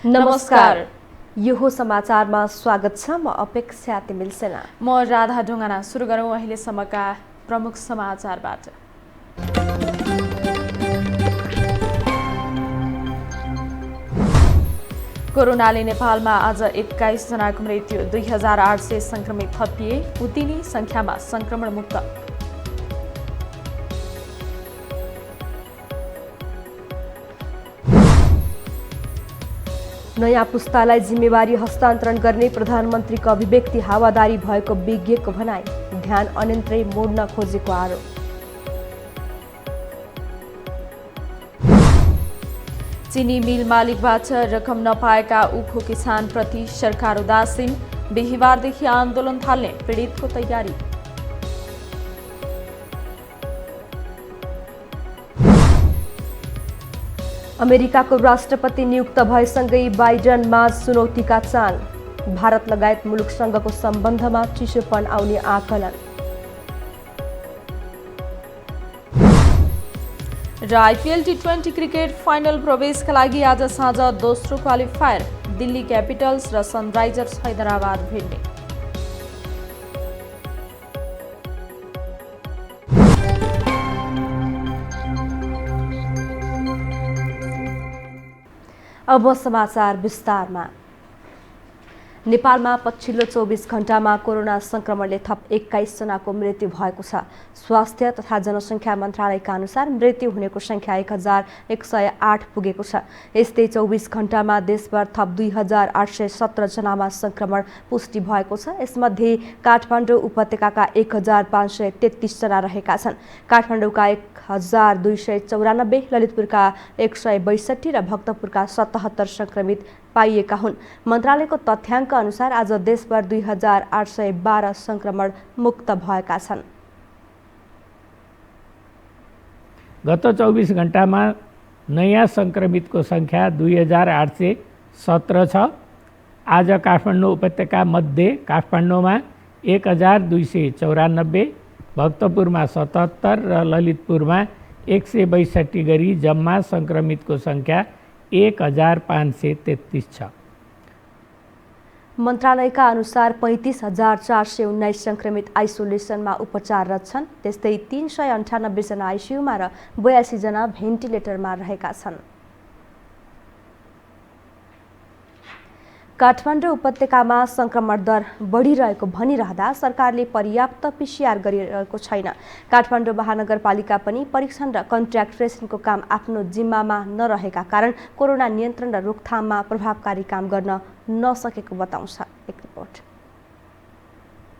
नमस्कार। यो हो समाचारमा स्वागत छ। म अपेक्षा तिमिल सेना। म राधा ढुङ्गाना। सुरु गरौँ अहिलेसम्मका प्रमुख समाचारबाट। कोरोनाले नेपालमा आज 21 जनाको मृत्यु, 2800 संक्रमित थपिए, उतिनै संख्यामा संक्रमण मुक्त। नयाँ पुस्तालाई जिम्मेवारी हस्तान्तरण गर्ने प्रधानमन्त्रीको अभिव्यक्ति हावादारी भएको विज्ञको भनाई, ध्यान अन्यन्त्रै मोड्न खोजेको आरोप। चिनी मिल मालिकबाट रकम नपाएका उखु किसानप्रति सरकार उदासीन, बिहिबारदेखि आन्दोलन थाल्ने पीडितको तयारी। अमेरिकाको राष्ट्रपति नियुक्त भएसँगै बाइडनमा चुनौतीका चाल, भारत लगायत मुलुकसँगको सम्बन्धमा चिसोपन आउने आकलन। र आइपिएल टी20 क्रिकेट फाइनल प्रवेशका लागि आज साँझ दोस्रो क्वालिफायर, दिल्ली क्यापिटल्स र सनराइजर्स हैदराबाद भिड्ने। अब समाचार विस्तारमा। नेपालमा पछिल्लो 24 घण्टामा कोरोना संक्रमणले थप 21 जनाको मृत्यु भएको छ। स्वास्थ्य तथा जनसङ्ख्या मन्त्रालयका अनुसार मृत्यु हुनेको संख्या 1108 पुगेको छ। यस्तै 24 घण्टामा देशभर थप 2817 जनामा संक्रमण पुष्टि भएको छ। यसमध्ये काठमाडौँ उपत्यकाका 1533 जना रहेका छन्। काठमाडौँका 1294, ललितपुरका 162 र भक्तपुरका 77 संक्रमित पाइएका हुन्। मन्त्रालयको तथ्याङ्क अनुसार आज देशभर 2812 संक्रमण मुक्त भएका छन्। गत 24 घण्टामा नयाँ संक्रमितको संख्या 2817 छ। आज काठमाडौँ उपत्यका मध्ये काठमाडौँमा 1294, भक्तपुरमा 77 र ललितपुरमा 162 गरी जम्मा संक्रमितको संख्या 1533 छ। मन्त्रालयका अनुसार 35,419 संक्रमित आइसोलेसनमा उपचाररत छन्। त्यस्तै 398 जना आइसियुमा र 82 जना भेन्टिलेटरमा रहेका छन्। काठमाडौँ उपत्यकामा संक्रमण दर बढिरहेको भनिरहँदा सरकारले पर्याप्त पिसिआर गरिरहेको छैन। काठमाडौँ महानगरपालिका पनि परीक्षण र कन्ट्र्याक्ट ट्रेसिङको काम आफ्नो जिम्मामा नरहेका कारण कोरोना नियन्त्रण र रोकथाममा प्रभावकारी काम गर्न नसकेको बताउँछ एक रिपोर्ट।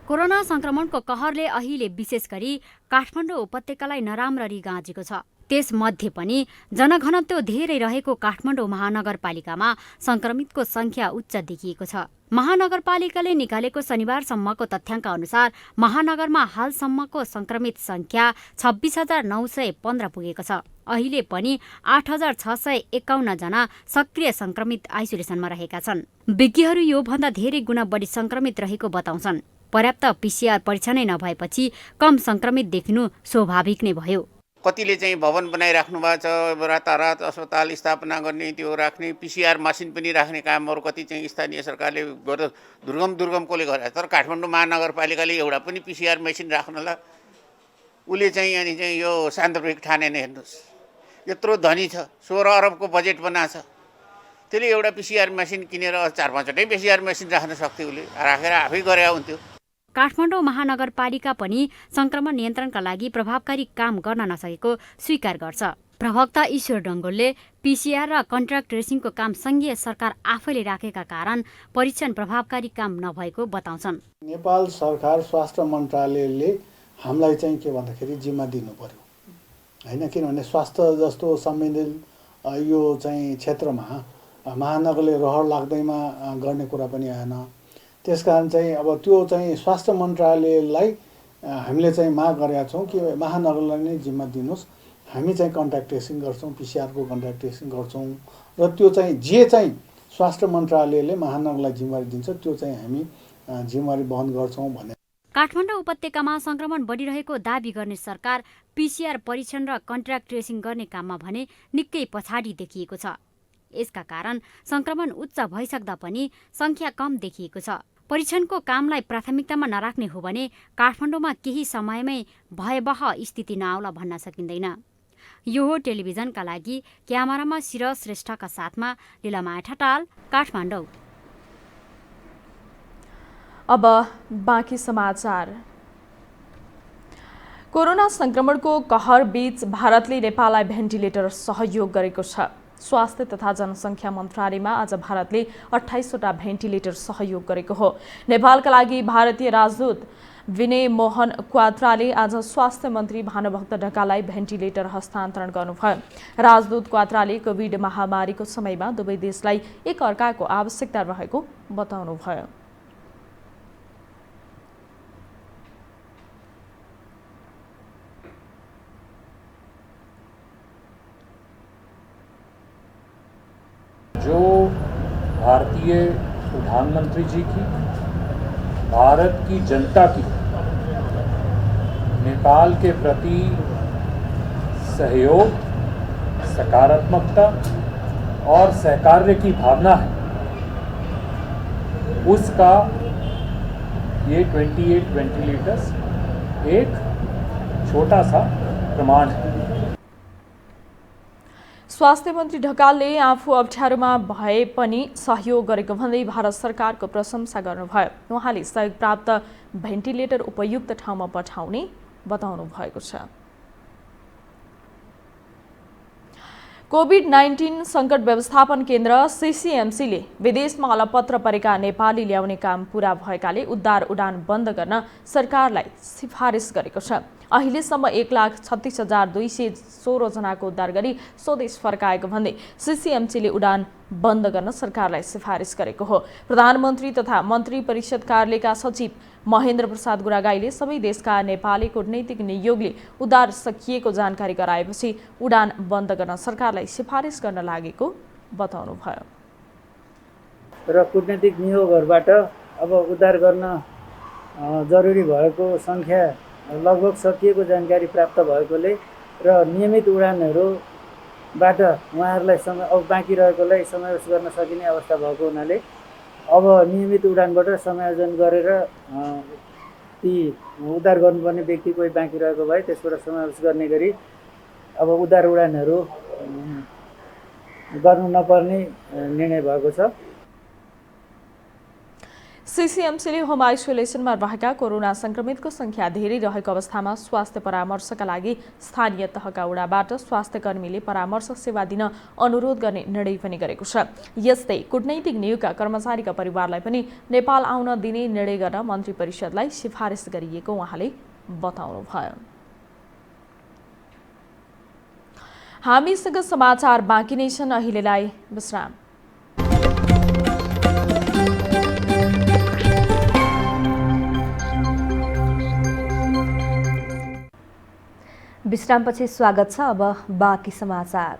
कोरोना संक्रमणको कहरले अहिले विशेष गरी काठमाडौँ उपत्यकालाई नराम्ररी गाँजेको छ। त्यसमध्ये पनि जनघनत्व धेरै रहेको काठमाडौँ महानगरपालिकामा संक्रमितको संख्या उच्च देखिएको छ। महानगरपालिकाले निकालेको शनिबारसम्मको तथ्याङ्क अनुसार महानगरमा हालसम्मको संक्रमित संख्या 26,915 पुगेको छ। अहिले पनि 8,651 जना सक्रिय संक्रमित आइसोलेसनमा रहेका छन्। विज्ञहरू योभन्दा धेरै गुणा बढी संक्रमित रहेको बताउँछन्। पर्याप्त पिसिआर परीक्षणै नभएपछि कम संक्रमित देखिनु स्वाभाविक नै भयो। कतिले चाहिँ भवन बनाइराख्नु भएको छ, रातारात अस्पताल स्थापना गर्ने, त्यो राख्ने, पिसिआर मसिन पनि राख्ने कामहरू कति चाहिँ स्थानीय सरकारले दुर्गम कसले गरे। तर काठमाडौँ महानगरपालिकाले एउटा पनि पिसिआर मेसिन राख्नलाई उसले चाहिँ अनि चाहिँ यो सान्दर्भिक ठानेन। हेर्नुहोस्, यत्रो धनी छ, 16 अरबको बजेट बनाएको छ, त्यसले एउटा पिसिआर मेसिन किनेर 4-5वटै पिसिआर मेसिन राख्न सक्थ्यो। उसले राखेर आफै गरे हुन्थ्यो। काठमाडौँ महानगरपालिका पनि संक्रमण नियन्त्रणका लागि प्रभावकारी काम गर्न नसकेको स्वीकार गर्छ। प्रवक्ता ईश्वर डङ्गोलले पिसिआर र कन्ट्र्याक्ट ट्रेसिङको काम सङ्घीय सरकार आफैले राखेका कारण परीक्षण प्रभावकारी काम नभएको बताउँछन्। नेपाल सरकार स्वास्थ्य मन्त्रालयले हामीलाई चाहिँ के भन्दाखेरि जिम्मा दिनु पर्यो हैन, किनभने स्वास्थ्य जस्तो संवेदनशील यो चाहिँ क्षेत्रमा महानगरले रहर लाग्दैमा गर्ने कुरा पनि आएन। त्यसकारण चाहिँ अब त्यो चाहिँ स्वास्थ्य मन्त्रालयलाई हामीले चाहिँ माग गरेका छौँ कि महानगरलाई नै जिम्मा दिनुहोस्। हामी चाहिँ कन्ट्याक्ट ट्रेसिङ गर्छौँ, पिसिआरको कन्ट्याक्ट ट्रेसिङ गर्छौँ र त्यो चाहिँ जे चाहिँ स्वास्थ्य मन्त्रालयले महानगरलाई जिम्मेवारी दिन्छ त्यो चाहिँ हामी जिम्मेवारी वहन गर्छौँ भने। काठमाडौँ उपत्यकामा संक्रमण बढिरहेको दाबी गर्ने सरकार पिसिआर परीक्षण र कन्ट्र्याक्ट ट्रेसिङ गर्ने काममा भने निकै पछाडि देखिएको छ। यसका कारण संक्रमण उच्च भइसक्दा पनि संख्या कम देखिएको छ। परीक्षणको कामलाई प्राथमिकतामा नराख्ने हो भने काठमाडौँमा केही समयमै भयावह स्थिति नआउला भन्न सकिँदैन। यो हो टेलिभिजनका लागि क्यामेरामा शिर श्रेष्ठका साथमा लीलामाया ठटाल, काठमाडौँ। अब बाँकी समाचार। कोरोना संक्रमणको कहर बीच भारतले नेपाललाई भेन्टिलेटर सहयोग गरेको छ। स्वास्थ्य तथा जनसङ्ख्या मन्त्रालयमा आज भारतले 28वटा भेन्टिलेटर सहयोग गरेको हो। नेपालका लागि भारतीय राजदूत विनय मोहन क्वात्राले आज स्वास्थ्य मन्त्री भानुभक्त ढकाललाई भेन्टिलेटर हस्तान्तरण गर्नुभयो। राजदूत क्वात्राले कोभिड महामारीको समयमा दुवै देशलाई एक अर्काको आवश्यकता रहेको बताउनुभयो। जो भारतीय प्रधानमंत्री जी की, भारत की जनता की नेपाल के प्रति सहयोग, सकारात्मकता और सहकार्य की भावना है, उसका ये 28 वेंटिलेटर्स एक छोटा सा प्रमाण है। स्वास्थ्य मन्त्री ढकालले आफू अप्ठ्यारोमा भए पनि सहयोग गरेको भन्दै भारत सरकारको प्रशंसा गर्नुभयो। उहाँले सहयोग प्राप्त भेन्टिलेटर उपयुक्त ठाउँमा पठाउने बताउनु भएको छ। कोभिड-19 सङ्कट व्यवस्थापन केन्द्र सीसीएमसीले विदेशमा अलपत्र परेका नेपाली ल्याउने काम पूरा भएकाले उद्धार उडान बन्द गर्न सरकारलाई सिफारिस गरेको छ। अहिलेसम्म 1,36,216 जनाको उद्धार गरी स्वदेश फर्काएको भन्दै सीसीएमसीले उडान बन्द गर्न सरकारलाई सिफारिस गरेको हो। प्रधानमन्त्री तथा मन्त्री परिषद कार्यालयका सचिव महेन्द्र प्रसाद गुरागाईले सबै देशका नेपाली कूटनैतिक नियोगले उद्धार सकिएको जानकारी गराएपछि उडान बन्द गर्न सरकारलाई सिफारिस गर्न लागेको बताउनुभयो। र कूटनैतिक नियोगहरूबाट अब उद्धार गर्न जरुरी भएको संख्या लगभग सकिएको जानकारी प्राप्त भएकोले र नियमित उडानहरूबाट उहाँहरूलाई अब बाँकी रहेकोलाई समावेश गर्न सकिने अवस्था भएको हुनाले अब नियमित उडानबाट समायोजन गरेर ती उद्धार गर्नुपर्ने व्यक्ति कोही बाँकी रहेको भए त्यसबाट समावेश गर्ने गरी अब उद्धार उडानहरू गर्नु नपर्ने निर्णय भएको छ। सीसीएमसीले होम आइसोलेसनमा रहेका कोरोना संक्रमितको संख्या धेरै रहेको अवस्थामा स्वास्थ्य परामर्शका लागि स्थानीय तहका वडाबाट स्वास्थ्य कर्मीले परामर्श सेवा दिन अनुरोध गर्ने निर्णय पनि गरेको छ। यस्तै कूटनैतिक नियोगका कर्मचारीका परिवारलाई पनि नेपाल आउन दिने निर्णय गर्न मन्त्री परिषदलाई सिफारिस गरिएको उहाँले बताउनुभयो। हामीसँग समाचार बाँकी नै छन्, अहिलेलाई विश्राम। विश्रामपछि स्वागत छ। अब बाँकी समाचार।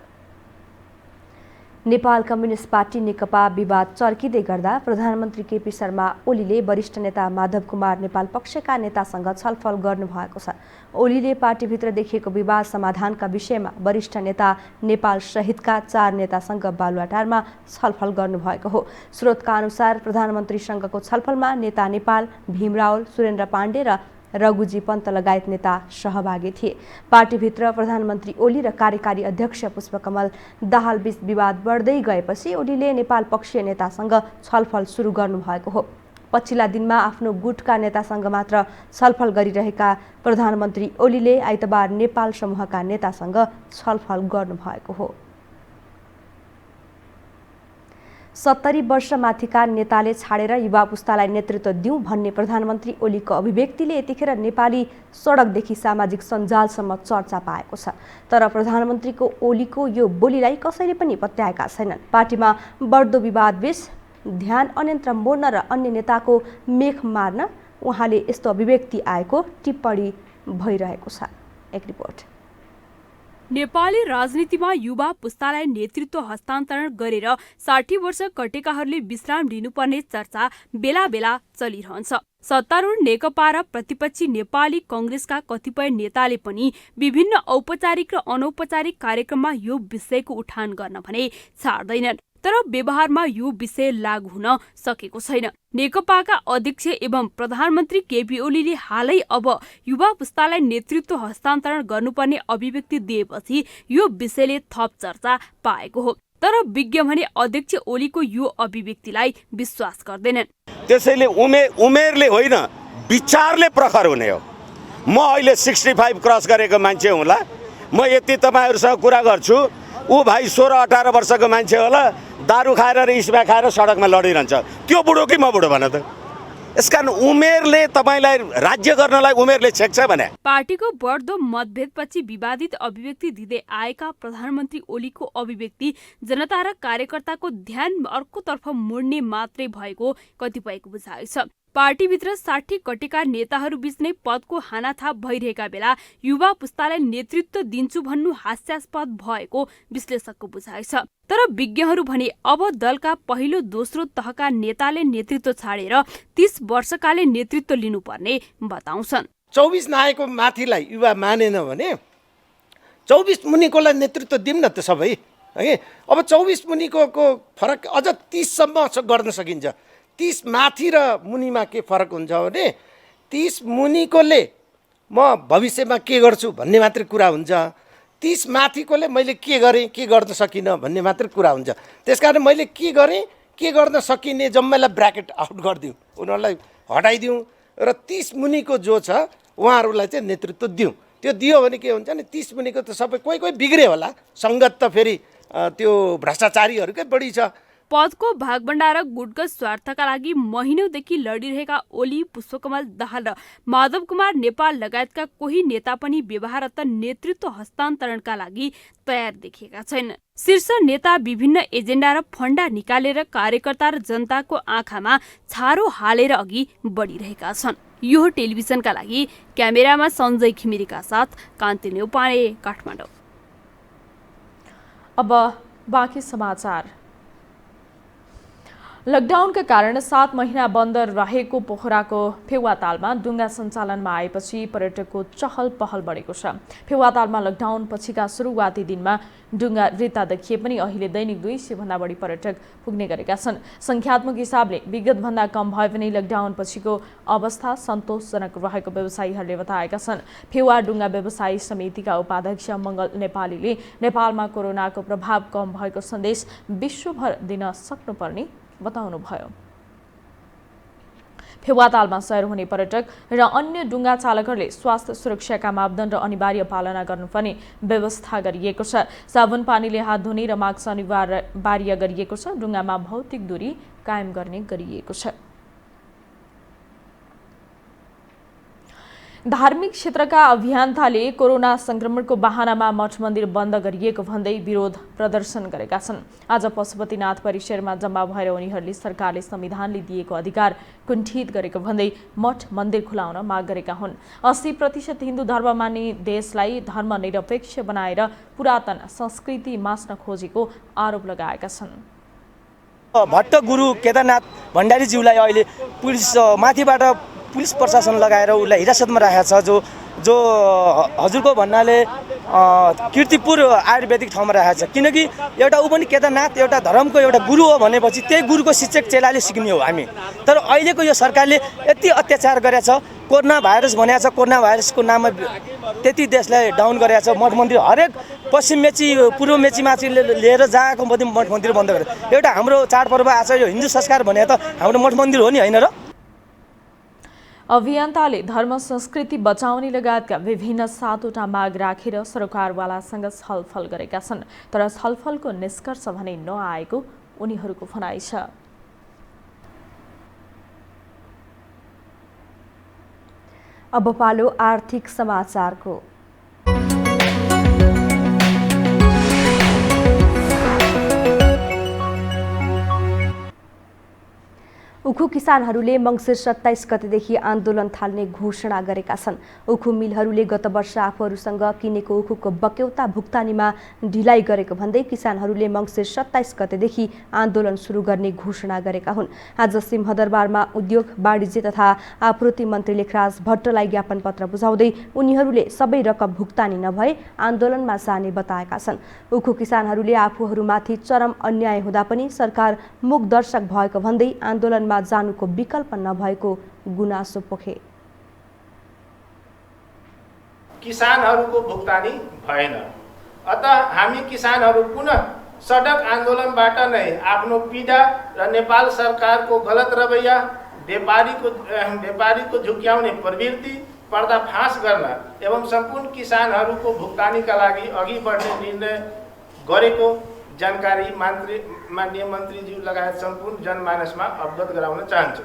नेपाल कम्युनिस्ट पार्टी नेकपा विवाद चर्किँदै गर्दा प्रधानमन्त्री केपी शर्मा ओलीले वरिष्ठ नेता माधव कुमार नेपाल पक्षका नेतासँग छलफल गर्नुभएको छ। ओलीले पार्टीभित्र देखिएको विवाद समाधानका विषयमा वरिष्ठ नेता नेपाल सहितका 4 नेतासँग बालुवाटारमा छलफल गर्नुभएको हो। स्रोतका अनुसार प्रधानमन्त्रीसँगको छलफलमा नेता नेपाल, भीम रावल, सुरेन्द्र पाण्डे र रघुजी पन्त लगायत नेता सहभागी थिए। पार्टीभित्र प्रधानमन्त्री ओली र कार्यकारी अध्यक्ष पुष्पकमल दाहाल बीच विवाद बढ्दै गएपछि ओलीले नेपाल पक्षीय नेतासँग छलफल सुरु गर्नुभएको हो। पछिल्ला दिनमा आफ्नो गुटका नेतासँग मात्र छलफल गरिरहेका प्रधानमन्त्री ओलीले आइतबार नेपाल समूहका नेतासँग छलफल गर्नुभएको हो। 70 वर्षमाथिका नेताले छाडेर युवा पुस्तालाई नेतृत्व दिउँ भन्ने प्रधानमन्त्री ओलीको अभिव्यक्तिले यतिखेर नेपाली सडकदेखि सामाजिक सञ्जालसम्म चर्चा पाएको छ। तर प्रधानमन्त्रीको ओलीको यो बोलीलाई कसैले पनि पत्याएका छैनन्। पार्टीमा बढ्दो विवादबीच ध्यान अन्यत्र मोड्न र अन्य नेताको मेख मार्न उहाँले यस्तो अभिव्यक्ति आएको टिप्पणी भइरहेको छ। एक रिपोर्ट। नेपाली राजनीतिमा युवा पुस्तालाई नेतृत्व हस्तान्तरण गरेर 60 वर्ष कटेकाहरूले विश्राम लिनुपर्ने चर्चा बेला बेला चलिरहन्छ। सत्तारूढ नेकपा र प्रतिपक्षी नेपाली कांग्रेसका कतिपय नेताले पनि विभिन्न औपचारिक र अनौपचारिक कार्यक्रममा यो विषयको उठान गर्न भने छाड्दैनन्। तर व्यवहारमा यो विषय लागू हुन सकेको छैन। नेकपाका अध्यक्ष एवं प्रधानमन्त्री केपी ओलीले हालै अब युवा पुस्तालाई नेतृत्व हस्तान्तरण गर्नुपर्ने अभिव्यक्ति दिएपछि यो विषयले थप चर्चा पाएको हो। तर विज्ञ भने अध्यक्ष ओलीको यो अभिव्यक्तिलाई विश्वास गर्दैनन्। त्यसैले उमेरले होइन, विचारले प्रखर हुने हो। म अहिले 65 क्रस गरेको मान्छे हुँला, म यति तपाईहरुसँग कुरा गर्छु, ऊ भाइ 16-18 वर्षको मान्छे होला, दारू खाएर र इस्मा खाएर सडकमा लडिरहन्छ। त्यो बुढो कि म बुढो भन त? यसकारण उमेरले तपाईलाई राज्य गर्नलाई उमेरले छेक्छ भने। पार्टीको बढ्दो मतभेदपछि विवादित अभिव्यक्ति दिँदै आएका प्रधानमन्त्री ओलीको अभिव्यक्ति जनता र कार्यकर्ताको ध्यान अर्कोतर्फ मोड्ने मात्रै भएको कतिपयको बुझाइ छ। पार्टीभित्र 60 कटेका नेताहरूबीच नै पदको हानाथाप भइरहेका बेला युवा पुस्तालाई नेतृत्व दिन्छु भन्नु हास्यास्पद भएको विश्लेषकको बुझाइ छ। तर विज्ञहरू भने अब दलका पहिलो दोस्रो तहका नेताले नेतृत्व छाडेर 30 वर्षकाले नेतृत्व लिनुपर्ने बताउँछन्। 24 नआएको माथिलाई युवा मानेन भने 24 मुनिकोलाई नेतृत्व दिउँ न त सबै, है। अब 24 मुनिको फरक अझ 30 सम्म गर्न सकिन्छ। 30 माथि र मुनिमा के फरक हुन्छ भने 30 मुनिकोले म भविष्यमा के गर्छु भन्ने मात्रै कुरा हुन्छ। 30 माथिकोले मैले के गरेँ, के गर्न सकिनँ भन्ने मात्रै कुरा हुन्छ। त्यसकारण मैले के गरेँ, के गर्न सकिने जम्मैलाई ब्र्याकेट आउट गरिदिउँ, उनीहरूलाई हटाइदिउँ र 30 मुनिको जो छ उहाँहरूलाई चाहिँ नेतृत्व दिउँ। त्यो दियो भने के हुन्छ भने 30 मुनिको त सबै कोही बिग्रे होला, सङ्गत त फेरि त्यो भ्रष्टाचारीहरूकै बढी छ। पदको भागभण्डा र गुटगत स्वार्थका लागि महिनौदेखि लडिरहेका ओली, पुष्पकमल दाहाल र माधव कुमार नेपाल लगायतका कोही नेता पनि व्यवहारत नेतृत्व हस्तान्तरणका लागि तयार देखिएका छैनन्। शीर्ष नेता विभिन्न एजेन्डा र फण्डा निकालेर कार्यकर्ता र जनताको आँखामा छारो हालेर अघि बढिरहेका छन्। यो टेलिभिजनका लागि क्यामेरामा सञ्जय खिमिरेका साथ कान्ति न्यौपाने, काठमाडौँ। अब बाँकी समाचार। लकडाउनका कारण 7 महिना बन्द रहेको पोखराको फेवातालमा डुङ्गा सञ्चालनमा आएपछि पर्यटकको चहल पहल बढेको छ। फेवातालमा लकडाउन पछिका सुरुवाती दिनमा डुङ्गा रित्ता देखिए पनि अहिले दैनिक 200 भन्दा बढी पर्यटक पुग्ने गरेका छन्। संख्यात्मक हिसाबले विगतभन्दा कम भए पनि लकडाउन पछिको अवस्था सन्तोषजनक रहेको व्यवसायीहरूले बताएका छन्। फेवा डुङ्गा व्यवसायी समितिका उपाध्यक्ष मङ्गल नेपालीले नेपालमा कोरोनाको प्रभाव कम भएको सन्देश विश्वभर दिन सक्नुपर्ने बताउनुभयो। फेवातालमा सयर हुने पर्यटक र अन्य डुङ्गा चालकहरूले स्वास्थ्य सुरक्षाका मापदण्ड अनिवार्य पालना गर्नुपर्ने व्यवस्था गरिएको छ। साबुन पानीले हात धुने र मास्क अनिवार्य गरिएको छ। डुङ्गामा भौतिक दूरी कायम गर्ने गरिएको छ। धार्मिक क्षेत्रका अभियन्ताले कोरोना संक्रमणको बहानामा मठ मन्दिर बन्द गरिएको भन्दै विरोध प्रदर्शन गरेका छन्। आज पशुपतिनाथ परिसरमा जम्मा भएर उनीहरूले सरकारले संविधानले दिएको अधिकार कुण्ठित गरेको भन्दै मठ मन्दिर खुलाउन माग गरेका हुन्। 80% हिन्दू धर्म मान्ने देशलाई धर्मनिरपेक्ष बनाएर पुरातन संस्कृति मास्न खोजेको आरोप लगाएका छन्। भट्ट गुरु केदारनाथ भण्डारीज्यूलाई अहिले पुलिस माथिबाट पुलिस प्रशासन लगाएर उसलाई हिरासतमा राखेको छ। जो हजुरको भन्नाले कीर्तिपुर आयुर्वेदिक ठाउँमा राखेको छ। किनकि एउटा ऊ पनि केदारनाथ एउटा धर्मको एउटा गुरु हो भनेपछि त्यही गुरुको शिक्षक चेलाले सिक्ने हो हामी। तर अहिलेको यो सरकारले यति अत्याचार गरेको छ। कोरोना भाइरस भनेको छ, कोरोना भाइरसको नाममा त्यति देशलाई डाउन गरेको छ। मठ मन्दिर हरेक पश्चिम मेची पूर्व मेची माथि लिएर जाएको मठ मन्दिर बन्द गरेर एउटा हाम्रो चाडपर्व आछ। यो हिन्दू संस्कार भने त हाम्रो मठ मन्दिर हो नि, होइन र? अभियन्ताले धर्म संस्कृति बचाउने लगायतका विभिन्न 7वटा माग राखेर सरकारवालासँग छलफल गरेका छन्। तर छलफलको निष्कर्ष भने नआएको उनीहरूको भनाइ छ। अब पालो आर्थिक समाचारको। उखु किसानहरूले मङ्सिर 27 गतेदेखि आन्दोलन थाल्ने घोषणा गरेका छन्। उखु मिलहरूले गत वर्ष आफूहरूसँग किनेको उखुको बक्यौता भुक्तानीमा ढिलाइ गरेको भन्दै किसानहरूले मङ्सिर 27 गतेदेखि आन्दोलन सुरु गर्ने घोषणा गरेका हुन्। आज सिंहदरबारमा उद्योग, वाणिज्य तथा आपूर्ति मन्त्री लेखराज भट्टलाई ज्ञापन पत्र बुझाउँदै उनीहरूले सबै रकम भुक्तानी नभए आन्दोलनमा जाने बताएका छन्। उखु किसानहरूले आफूहरूमाथि चरम अन्याय हुँदा पनि सरकार मूकदर्शक भएको भन्दै आन्दोलनमा जानुको विकल्प नभएको गुनासो पोखे। किसानहरूको भुक्तानी भएन, अतः हामी किसानहरू पुनः सडक आन्दोलनबाट नै आफ्नो पीडा र नेपाल सरकारको गलत रवैया, व्यापारीको झुक्याउने प्रवृत्ति पर्दाफास गर्न एवं सम्पूर्ण किसानहरूको भुक्तानीका लागि अघि बढ्ने निर्णय गरेको जानकारी माननीय मन्त्रीज्यू लगायत सम्पूर्ण जनमानसमा अवगत गराउन चाहन्छु।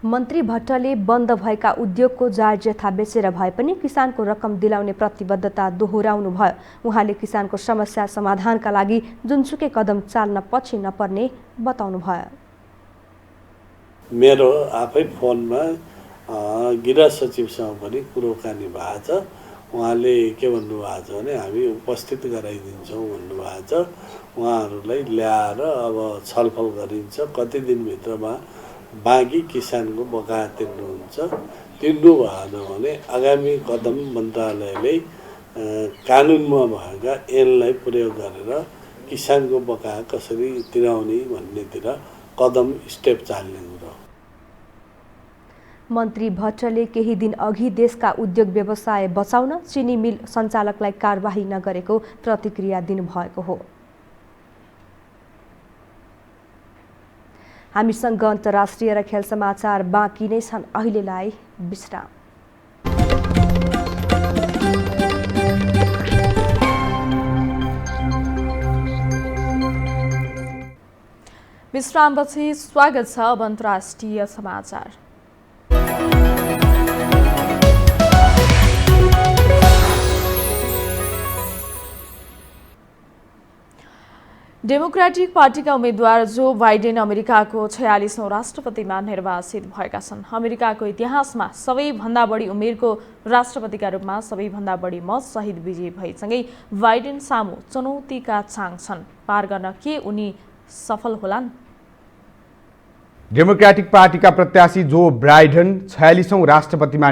मन्त्री भट्टले बन्द भएका उद्योगको जायज यथा बेचेर भए पनि किसानको रकम दिलाउने प्रतिबद्धता दोहोऱ्याउनु भयो। उहाँले किसानको समस्या समाधानका लागि जुनसुकै कदम चाल्न पछि नपर्ने बताउनु भयो। मेरो आफै फोनमा गृह सचिवसँग पनि कुराकानी भएको छ। उहाँले के भन्नुभएको छ भने हामी उपस्थित गराइदिन्छौँ भन्नुभएको छ। उहाँहरूलाई ल्याएर अब छलफल गरिन्छ, कति दिनभित्रमा बाँकी किसानको बकाया तिर्नु भएन भने आगामी कदम मन्त्रालयले कानुनमा भएका ऐनलाई प्रयोग गरेर किसानको बकाया कसरी तिराउने भन्नेतिर कदम स्टेप चाल्ने कुरो। मन्त्री भट्टले केही दिन अघि देशका उद्योग व्यवसाय बचाउन चिनी मिल सञ्चालकलाई कारबाही नगरेको प्रतिक्रिया दिनुभएको हो। हामीसँग अन्तर्राष्ट्रिय र खेल समाचार बाँकी नै छन्। अहिलेलाई विश्राम। विश्रामपछि स्वागत छ अब अन्तर्राष्ट्रिय समाचार। डेमोक्रेटिक पार्टीका उम्मेद्वार जो बाइडेन अमेरिकाको 46औं राष्ट्रपतिमा निर्वाचित भएका छन्। अमेरिकाको इतिहासमा सबैभन्दा बढी उमेरको राष्ट्रपतिका रूपमा सबैभन्दा बढी मत सहित विजयी भएसँगै बाइडेन सामु चुनौतीका चाङ छन्। पार गर्न के उनी सफल होलान्? डेमोक्रेटिक पार्टीका प्रत्याशी जो बाइडेन 46औं राष्ट्रपतिमा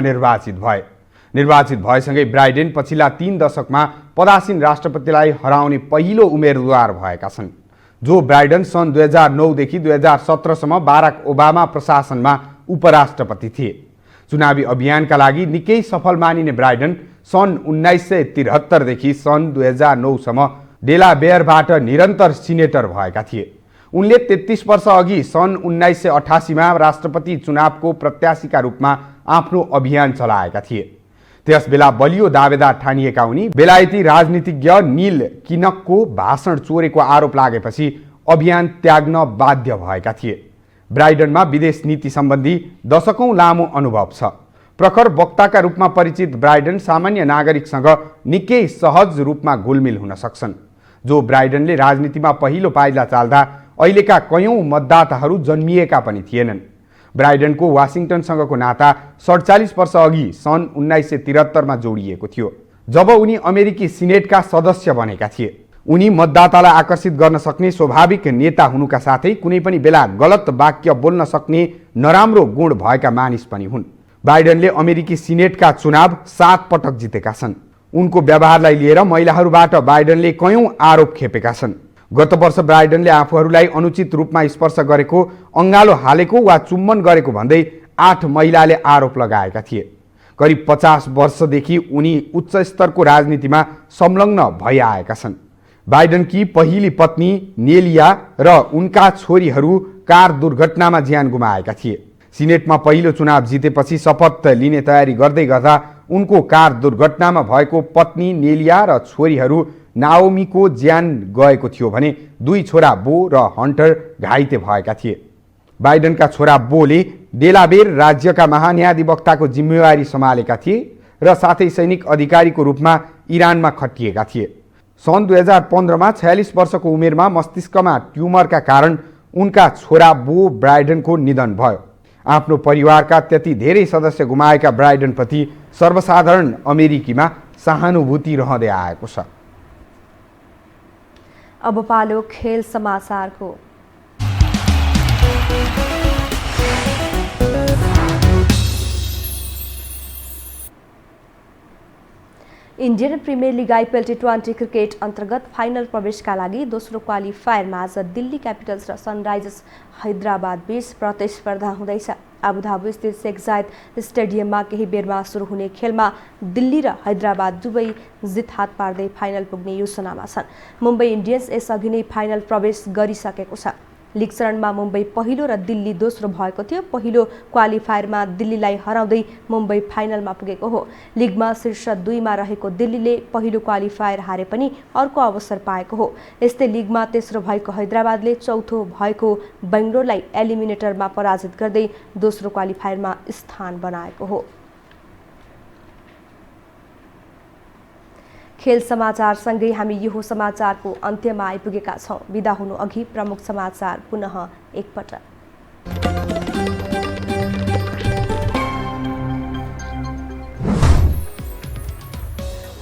निर्वाचित भएसँगै बाइडेन पछिल्ला 3 दशकमा पदासीन राष्ट्रपतिलाई हराउने पहिलो उम्मेदवार भएका छन्। जो बाइडेन सन् 2009 देखि 2017 सम्म बाराक ओबामा प्रशासनमा उपराष्ट्रपति थिए। चुनावी अभियानका लागि निकै सफल मानिने बाइडेन सन् 1973 देखि सन् 2009 सम्म डेलावेयरबाट निरन्तर सिनेटर भएका थिए। उनले 33 वर्ष अघि सन् 1988 मा राष्ट्रपति चुनावको प्रत्याशीका रूपमा आफ्नो अभियान चलाएका थिए। त्यसबेला बलियो दावेदार ठानिएका उनी बेलायती राजनीतिज्ञ नील किनकको भाषण चोरेको आरोप लागेपछि अभियान त्याग्न बाध्य भएका थिए। बाइडेनमा विदेश नीति सम्बन्धी दशकौं लामो अनुभव छ। प्रखर वक्ताका रूपमा परिचित बाइडेन सामान्य नागरिकसँग निकै सहज रूपमा घुलमिल हुन सक्छन्। जो बाइडेनले राजनीतिमा पहिलो पाइला चाल्दा अहिलेका कयौं मतदाताहरू जन्मिएका पनि थिएनन्। बाइडेनको वाशिंटनसँगको नाता 47 वर्ष अघि सन् 1973 मा जोडिएको थियो, जब उनी अमेरिकी सिनेटका सदस्य बनेका थिए। उनी मतदातालाई आकर्षित गर्न सक्ने स्वाभाविक नेता हुनुका साथै कुनै पनि बेला गलत वाक्य बोल्न सक्ने नराम्रो गुण भएका मानिस पनि हुन्। बाइडेनले अमेरिकी सिनेटका चुनाव 7 पटक जितेका छन्। उनको व्यवहारलाई लिएर महिलाहरूबाट बाइडेनले कयौं आरोप खेपेका छन्। गत वर्ष बाइडेनले आफूहरूलाई अनुचित रूपमा स्पर्श गरेको, अङ्गालो हालेको वा चुम्बन गरेको भन्दै 8 महिलाले आरोप लगाएका थिए। करिब 50 वर्षदेखि उनी उच्च स्तरको राजनीतिमा संलग्न भइआएका छन्। बाइडेनकी पहिली पत्नी नेलिया र उनका छोरीहरू कार दुर्घटनामा ज्यान गुमाएका थिए। सिनेटमा पहिलो चुनाव जितेपछि शपथ लिने तयारी गर्दै गर्दा उनको कार दुर्घटनामा भएको पत्नी नेलिया र छोरीहरू नाओमीको ज्यान गएको थियो भने 2 छोरा बो र हन्टर घाइते भएका थिए। बाइडेनका छोरा बोले डेलावेयर राज्यका महान्यायाधिवक्ताको जिम्मेवारी सम्हालेका थिए र साथै सैनिक अधिकारीको रूपमा इरानमा खटिएका थिए। सन् 2015 मा 46 वर्षको उमेरमा मस्तिष्कमा ट्युमरका कारण उनका छोरा बो ब्राइडनको निधन भयो। आफ्नो परिवारका त्यति धेरै सदस्य गुमाएका ब्राइडनप्रति सर्वसाधारण अमेरिकीमा सहानुभूति रहँदै आएको छ। अब पालो खेल समाचारको। इन्डियन प्रिमियर लिग आइपिएल टी20 क्रिकेट अन्तर्गत फाइनल प्रवेशका लागि दोस्रो क्वालिफायरमा आज दिल्ली क्यापिटल्स र सनराइजर्स हैदराबाद बीच प्रतिस्पर्धा हुँदैछ। आबुधाबी स्थित शेख जायद स्टेडियममा केही बेरमा सुरु हुने खेलमा दिल्ली र हैदराबाद दुवै जित हात पार्दै फाइनल पुग्ने योजनामा छन्। मुम्बई इन्डियन्स यसअघि नै फाइनल प्रवेश गरिसकेको छ। लिग चरणमा मुम्बई पहिलो र दिल्ली दोस्रो भएको थियो। पहिलो क्वालिफायरमा दिल्लीलाई हराउँदै मुम्बई फाइनलमा पुगेको हो। लिगमा शीर्ष 2 मा रहेको दिल्लीले पहिलो क्वालिफायर हारे पनि अर्को अवसर पाएको हो। यस्तै लिगमा तेस्रो भएको हैदराबादले चौथो भएको बेङ्गलोरलाई एलिमिनेटरमा पराजित गर्दै दोस्रो क्वालिफायरमा स्थान बनाएको हो। खेल समाचारसँगै हामी यो समाचारको अन्त्यमा आइपुगेका छौं। बिदा हुनु अघि प्रमुख समाचार पुनः एकपटक।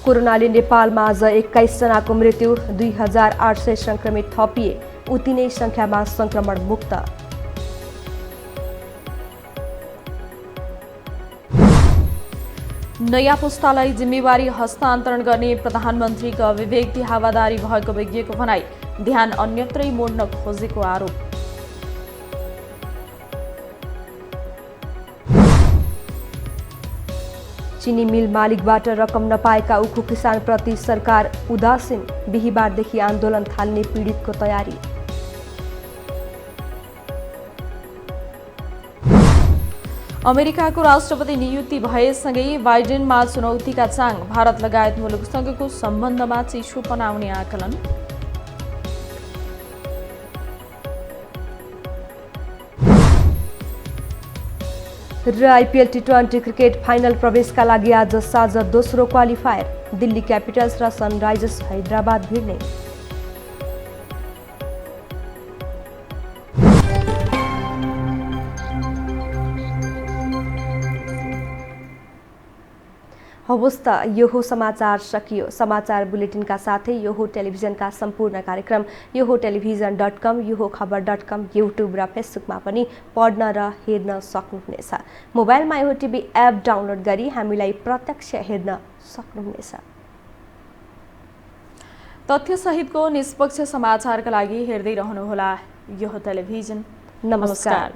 कोरोनाले नेपालमा आज 21 जनाको मृत्यु, 2800 संक्रमित थपिए, उति नै संख्यामा संक्रमण मुक्त। नयाँ पुस्तालाई जिम्मेवारी हस्तान्तरण गर्ने प्रधानमन्त्रीको अभिव्यक्ति हावादारी भएको विज्ञको भनाई, ध्यान अन्यत्रै मोड्न खोजेको आरोप। चिनी मिल मालिकबाट रकम नपाएका उखु किसानप्रति सरकार उदासीन, बिहीबारदेखि आन्दोलन थाल्ने पीडितको तयारी। अमेरिकाको राष्ट्रपति नियुक्ति भएसँगै बाइडेनमा चुनौतीका चाङ, भारत लगायत मुलुकसँगको सम्बन्धमा चिसो बनाउने आकलन। र आइपिएल टी20 क्रिकेट फाइनल प्रवेशका लागि आज साँझ दोस्रो क्वालिफायर, दिल्ली क्यापिटल्स र सनराइजर्स हैदराबाद भिड्ने। हवस् त यो हो समाचार सकियो। समाचार बुलेटिनका साथै यो हो टेलिभिजनका सम्पूर्ण कार्यक्रम यो हो टेलिभिजन.com, यो हो खबर.com, युट्युब र फेसबुकमा पनि पढ्न र हेर्न सक्नुहुनेछ। मोबाइलमा यो टिभी एप डाउनलोड गरी हामीलाई प्रत्यक्ष हेर्न सक्नुहुनेछ। तथ्यसहितको निष्पक्ष समाचारका लागि हेर्दै रहनुहोला यो हो टेलिभिजन। नमस्कार।